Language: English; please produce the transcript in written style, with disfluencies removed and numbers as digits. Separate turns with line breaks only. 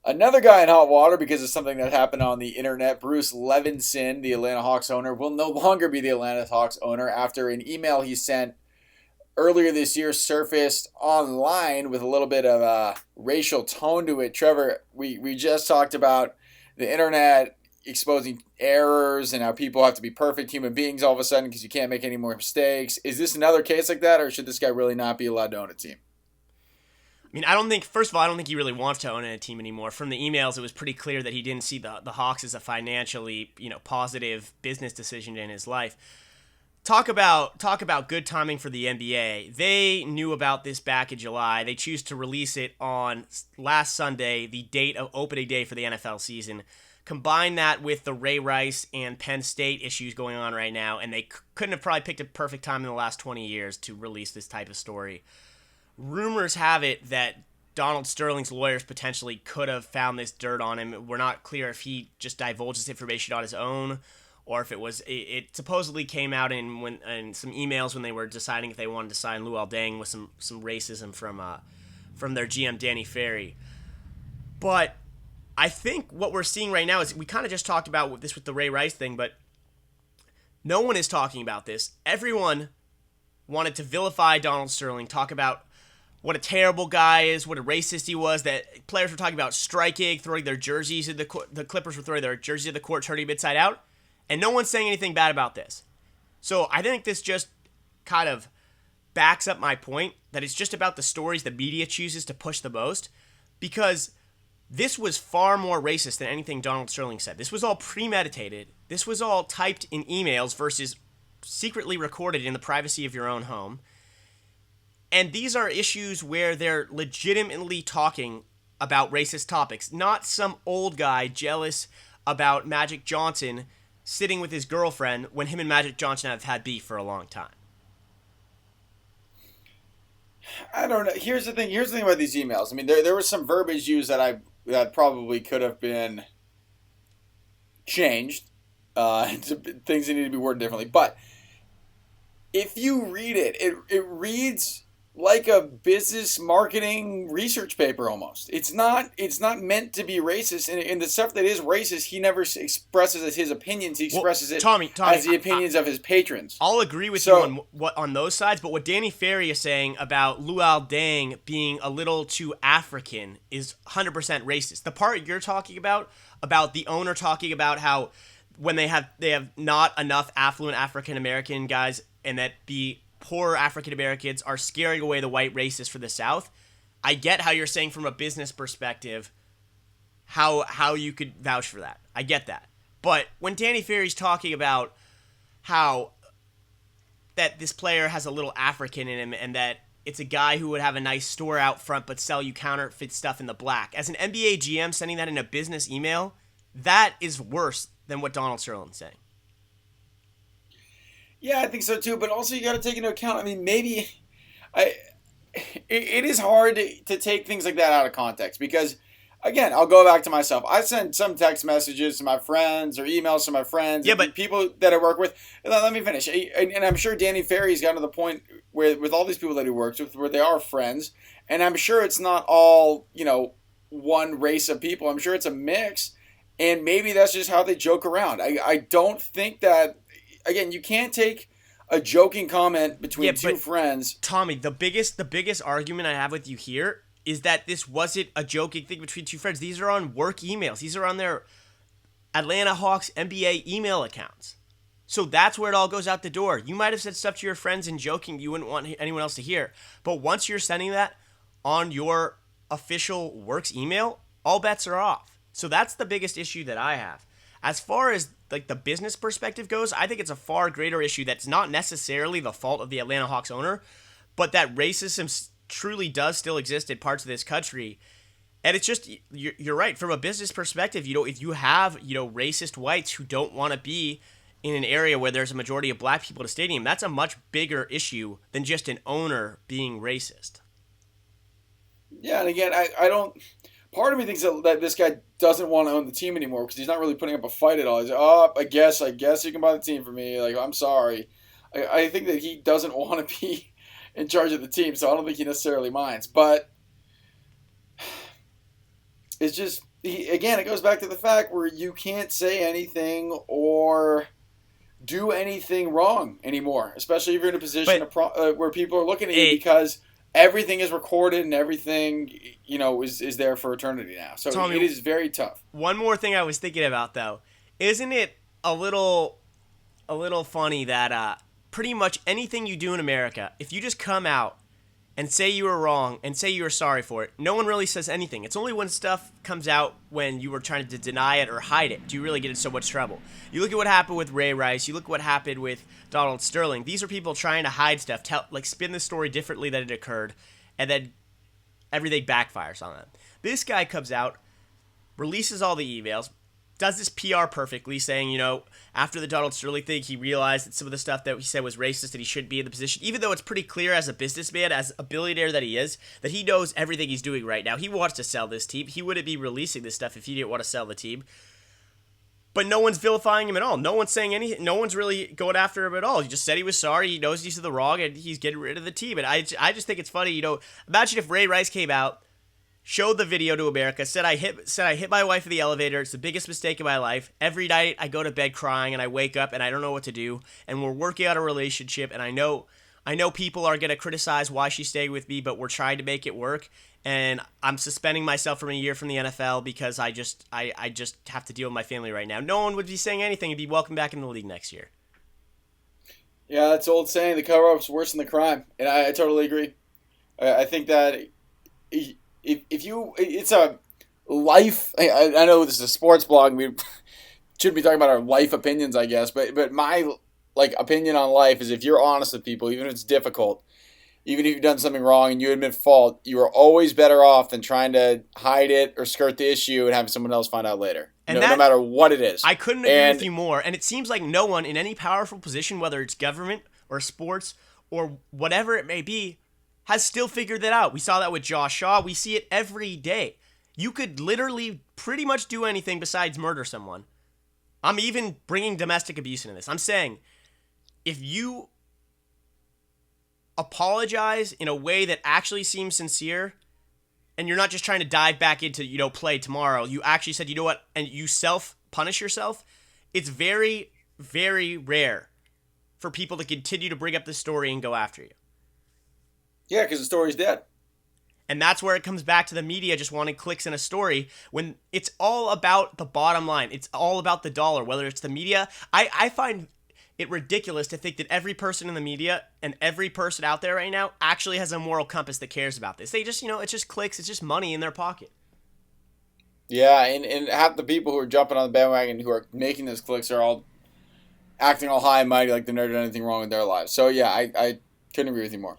Another guy in hot water because of something that happened on the internet. Bruce Levinson, the Atlanta Hawks owner, will no longer be the Atlanta Hawks owner after an email he sent earlier this year surfaced online with a little bit of a racial tone to it. Trevor, we just talked about the internet exposing errors and how people have to be perfect human beings all of a sudden because you can't make any more mistakes. Is this another case like that, or should this guy really not be allowed to own a team?
I mean, I don't think, first of all, I don't think he really wants to own a team anymore. From the emails, it was pretty clear that he didn't see the Hawks as a financially, positive business decision in his life. Talk about good timing for the NBA. They knew about this back in July. They choose to release it on last Sunday, the date of opening day for the NFL season. Combine that with the Ray Rice and Penn State issues going on right now, and they couldn't have probably picked a perfect time in the last 20 years to release this type of story. Rumors have it that Donald Sterling's lawyers potentially could have found this dirt on him. We're not clear if he just divulged this information on his own or if it supposedly came out in some emails when they were deciding if they wanted to sign Luol Deng with some racism from their GM Danny Ferry. But I think what we're seeing right now is we kind of just talked about this with the Ray Rice thing, but no one is talking about this. Everyone wanted to vilify Donald Sterling, talk about what a terrible guy is, what a racist he was, that players were talking about striking, throwing their jerseys at the Clippers were throwing their jerseys at the court, turning them inside out, and no one's saying anything bad about this. So I think this just kind of backs up my point that it's just about the stories the media chooses to push the most, because this was far more racist than anything Donald Sterling said. This was all premeditated. This was all typed in emails versus secretly recorded in the privacy of your own home. And these are issues where they're legitimately talking about racist topics, not some old guy jealous about Magic Johnson sitting with his girlfriend when him and Magic Johnson have had beef for a long time.
I don't know. Here's the thing. Here's the thing about these emails. I mean, there was some verbiage used that probably could have been changed. Things that need to be worded differently. But if you read it, it reads like a business marketing research paper almost. It's not meant to be racist, and the stuff that is racist, he never expresses as his opinions. He expresses
Tommy,
as the opinions of his patrons.
I'll agree with you on those sides, but what Danny Ferry is saying about Luol Deng being a little too African is 100% racist. The part you're talking about the owner talking about how when they have not enough affluent African American guys, and that the poor African Americans are scaring away the white racists for the South. I get how you're saying from a business perspective how you could vouch for that. I get that. But when Danny Ferry's talking about how that this player has a little African in him and that it's a guy who would have a nice store out front but sell you counterfeit stuff in the black, as an NBA GM sending that in a business email, that is worse than what Donald Sterling's saying.
Yeah, I think so too. But also, you got to take into account. I mean, maybe it is hard to take things like that out of context because, again, I'll go back to myself. I send some text messages to my friends or emails to my friends.
Yeah, but
people that I work with. Let me finish. And I'm sure Danny Ferry's gotten to the point where with all these people that he works with, where they are friends, and I'm sure it's not all one race of people. I'm sure it's a mix, and maybe that's just how they joke around. I don't think that. Again, you can't take a joking comment between two friends.
Tommy, the biggest argument I have with you here is that this wasn't a joking thing between two friends. These are on work emails. These are on their Atlanta Hawks NBA email accounts. So that's where it all goes out the door. You might have said stuff to your friends in joking you wouldn't want anyone else to hear. But once you're sending that on your official works email, all bets are off. So that's the biggest issue that I have. As far as the business perspective goes, I think it's a far greater issue that's not necessarily the fault of the Atlanta Hawks owner, but that racism truly does still exist in parts of this country. And it's just, you're right, from a business perspective, if you have, racist whites who don't want to be in an area where there's a majority of black people at a stadium, that's a much bigger issue than just an owner being racist.
Yeah, and again, I don't... Part of me thinks that this guy doesn't want to own the team anymore because he's not really putting up a fight at all. He's like, I guess you can buy the team for me. Like, I'm sorry. I think that he doesn't want to be in charge of the team, so I don't think he necessarily minds. But It's just again, it goes back to the fact where you can't say anything or do anything wrong anymore, especially if you're in a position
But
of where people are looking at you
it,
because everything is recorded and everything is there for eternity now. So it
Tommy,
is very tough.
one more thing I was thinking about though, isn't it a little funny that pretty much anything you do in America, if you just come out and say you were wrong and say you were sorry for it, no one really says anything. It's only when stuff comes out when you were trying to deny it or hide it do you really get in so much trouble. You look at what happened with Ray Rice. You look at what happened with Donald Sterling. These are people trying to hide stuff, spin the story differently than it occurred, and then everything backfires on them. This guy comes out, releases all the emails, does this PR perfectly, saying, after the Donald Sterling thing, he realized that some of the stuff that he said was racist and he shouldn't be in the position, even though it's pretty clear as a businessman, as a billionaire that he is, that he knows everything he's doing right now. He wants to sell this team. He wouldn't be releasing this stuff if he didn't want to sell the team. But no one's vilifying him at all. No one's saying anything. No one's really going after him at all. He just said he was sorry. He knows he's in the wrong, and he's getting rid of the team. And I just think it's funny. Imagine if Ray Rice came out, showed the video to America, said I hit my wife in the elevator. It's the biggest mistake of my life. Every night I go to bed crying and I wake up and I don't know what to do. And we're working on a relationship, and I know people are gonna criticize why she's staying with me, but we're trying to make it work. And I'm suspending myself from a year from the NFL because I just have to deal with my family right now. No one would be saying anything and be welcome back in the league next year.
Yeah, that's old saying. The cover-up's worse than the crime, and I totally agree. I think that if you, it's a life. I know this is a sports blog. We shouldn't be talking about our life opinions, I guess. But my opinion on life is if you're honest with people, even if it's difficult, even if you've done something wrong and you admit fault, you are always better off than trying to hide it or skirt the issue and having someone else find out later.
And
no matter what it is.
I couldn't agree with you more. And it seems like no one in any powerful position, whether it's government or sports or whatever it may be, has still figured that out. We saw that with Josh Shaw. We see it every day. You could literally pretty much do anything besides murder someone. I'm even bringing domestic abuse into this. I'm saying if you apologize in a way that actually seems sincere, and you're not just trying to dive back into, play tomorrow, you actually said, you know what, and you self-punish yourself, it's very, very rare for people to continue to bring up this story and go after you.
Yeah, because the story's dead.
And that's where it comes back to the media just wanting clicks in a story when it's all about the bottom line. It's all about the dollar, whether it's the media. I find it ridiculous to think that every person in the media and every person out there right now actually has a moral compass that cares about this. They just, it's just clicks. It's just money in their pocket.
Yeah, and half the people who are jumping on the bandwagon who are making those clicks are all acting all high and mighty like they've never done anything wrong in their lives. So, yeah, I couldn't agree with you more.